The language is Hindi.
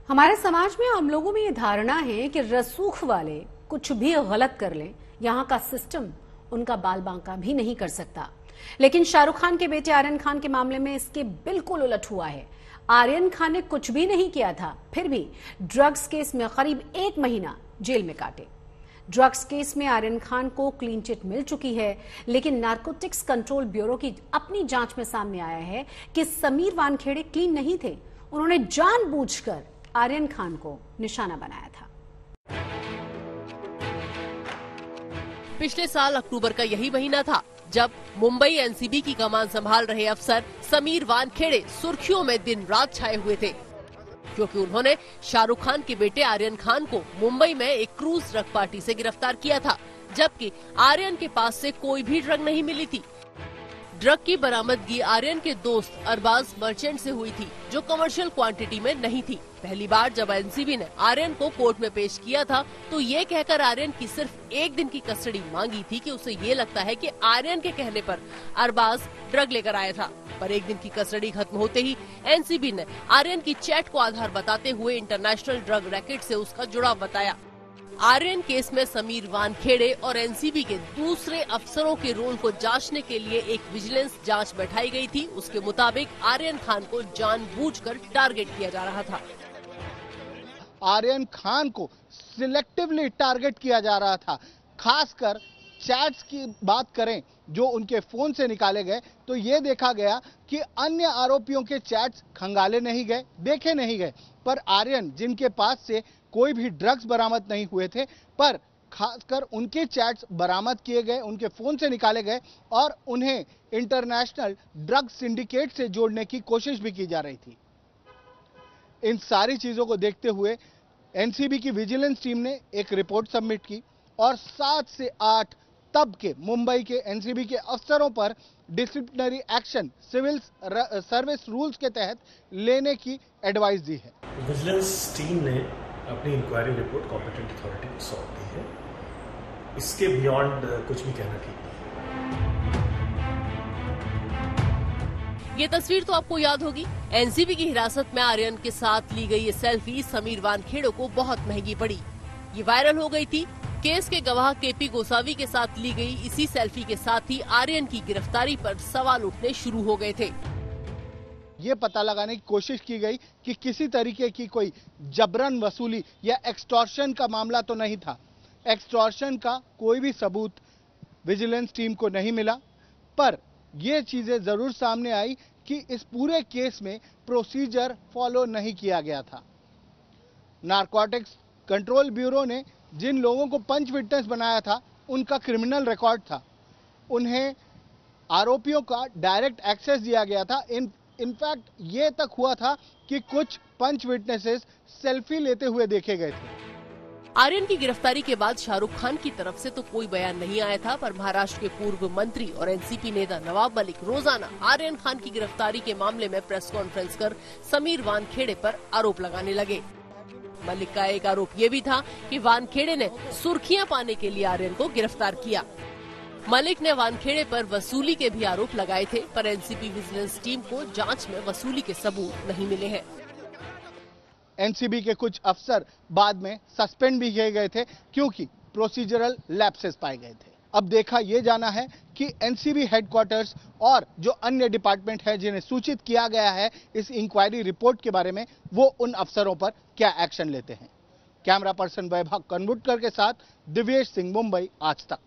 हमारे समाज में हम लोगों में ये धारणा है कि रसूख वाले कुछ भी गलत कर लें, यहाँ का सिस्टम उनका बाल बांका भी नहीं कर सकता। लेकिन शाहरुख खान के बेटे आर्यन खान के मामले में इसके बिल्कुल उलट हुआ है। आर्यन खान ने कुछ भी नहीं किया था, फिर भी ड्रग्स केस में करीब 1 महीना जेल में काटे। ड्रग्स केस में आर्यन खान को क्लीन चिट मिल चुकी है, लेकिन नारकोटिक्स कंट्रोल ब्यूरो की अपनी जांच में सामने आया है कि समीर वानखेड़े क्लीन नहीं थे। उन्होंने जानबूझकर आर्यन खान को निशाना बनाया था। पिछले साल अक्टूबर का यही महीना था जब मुंबई एनसीबी की कमान संभाल रहे अफसर समीर वानखेड़े सुर्खियों में दिन रात छाए हुए थे, क्योंकि उन्होंने शाहरुख खान के बेटे आर्यन खान को मुंबई में एक क्रूज ड्रग पार्टी से गिरफ्तार किया था, जबकि आर्यन के पास से कोई भी ड्रग नहीं मिली थी। ड्रग की बरामदगी आर्यन के दोस्त अरबाज मर्चेंट से हुई थी, जो कमर्शियल क्वांटिटी में नहीं थी। पहली बार जब एनसीबी ने आर्यन को कोर्ट में पेश किया था, तो ये कहकर आर्यन की सिर्फ 1 दिन की कस्टडी मांगी थी कि उसे ये लगता है कि आर्यन के कहने पर अरबाज ड्रग लेकर आया था। पर 1 दिन की कस्टडी खत्म होते ही एनसीबी ने आर्यन की चैट को आधार बताते हुए इंटरनेशनल ड्रग रैकेट से उसका जुड़ाव बताया। आर्यन केस में समीर वानखेड़े और एनसीबी के दूसरे अफसरों के रोल को जांचने के लिए एक विजिलेंस जांच बैठाई गई थी। उसके मुताबिक आर्यन खान को जानबूझकर टारगेट किया जा रहा था। आर्यन खान को सिलेक्टिवली टारगेट किया जा रहा था। खासकर चैट्स की बात करें जो उनके फोन से निकाले गए, तो ये देखा गया कि अन्य आरोपियों के चैट्स खंगाले नहीं गए, देखे नहीं गए, पर आर्यन, जिनके पास से कोई भी ड्रग्स बरामद नहीं हुए थे, पर खासकर उनके चैट्स बरामद किए गए, उनके फोन से निकाले गए और उन्हें इंटरनेशनल ड्रग सिंडिकेट से जोड़ने की कोशिश भी की जा रही थी। इन सारी चीजों को देखते हुए एनसीबी की विजिलेंस टीम ने एक रिपोर्ट सबमिट की और 7 से 8 तब के मुंबई के एनसीबी के अफसरों पर disciplinary action civil service rules के तहत लेने की एडवाइस दी है। विजिलेंस टीम ने अपनी इंक्वायरी रिपोर्ट कॉम्पिटेंट अथॉरिटी को सौंप दी है। इसके बियॉन्ड कुछ भी कहना ठीक नहीं। ये तस्वीर तो आपको याद होगी। एनसीबी की हिरासत में आर्यन के साथ ली गई ये सेल्फी समीर वानखेड़े को बहुत महंगी पड़ी। ये वायरल हो गई थी। केस के गवाह केपी गोसावी के साथ ली गई इसी सेल्फी के साथ ही आर्यन की गिरफ्तारी पर सवाल उठने शुरू हो गए थे। ये पता लगाने की कोशिश की गई कि किसी तरीके की कोई जबरन वसूली या एक्सटॉर्शन का मामला तो नहीं था। एक्सटॉर्शन का कोई भी सबूत विजिलेंस टीम को नहीं मिला, पर यह चीजें जरूर सामने आई कि इस पूरे केस में प्रोसीजर फॉलो नहीं किया गया था। नारकोटिक्स कंट्रोल ब्यूरो ने जिन लोगों को पंच विटनेस बनाया था, उनका क्रिमिनल रिकॉर्ड था। उन्हें आरोपियों का डायरेक्ट एक्सेस दिया गया था। इनफैक्ट ये तक हुआ था कि कुछ पंच विटनेसेस सेल्फी लेते हुए देखे गए थे। आर्यन की गिरफ्तारी के बाद शाहरुख खान की तरफ से तो कोई बयान नहीं आया था, पर महाराष्ट्र के पूर्व मंत्री और एनसीपी नेता नवाब मलिक रोजाना आर्यन खान की गिरफ्तारी के मामले में प्रेस कॉन्फ्रेंस कर समीर वानखेड़े पर आरोप लगाने लगे। मलिक का एक आरोप ये भी था कि वानखेड़े ने सुर्खियां पाने के लिए आर्यन को गिरफ्तार किया। मलिक ने वानखेड़े पर वसूली के भी आरोप लगाए थे, पर एनसीबी विजिलेंस टीम को जांच में वसूली के सबूत नहीं मिले हैं। एनसीबी के कुछ अफसर बाद में सस्पेंड भी किए गए थे, क्योंकि प्रोसीजरल लैप्सेस पाए गए थे। अब देखा यह जाना है कि एनसीबी हेडक्वार्टर्स और जो अन्य डिपार्टमेंट है जिन्हें सूचित किया गया है इस इंक्वायरी रिपोर्ट के बारे में, वो उन अफसरों पर क्या एक्शन लेते हैं। कैमरा पर्सन वैभव कनबुटकर के साथ दिव्येश सिंह, मुंबई, आज तक।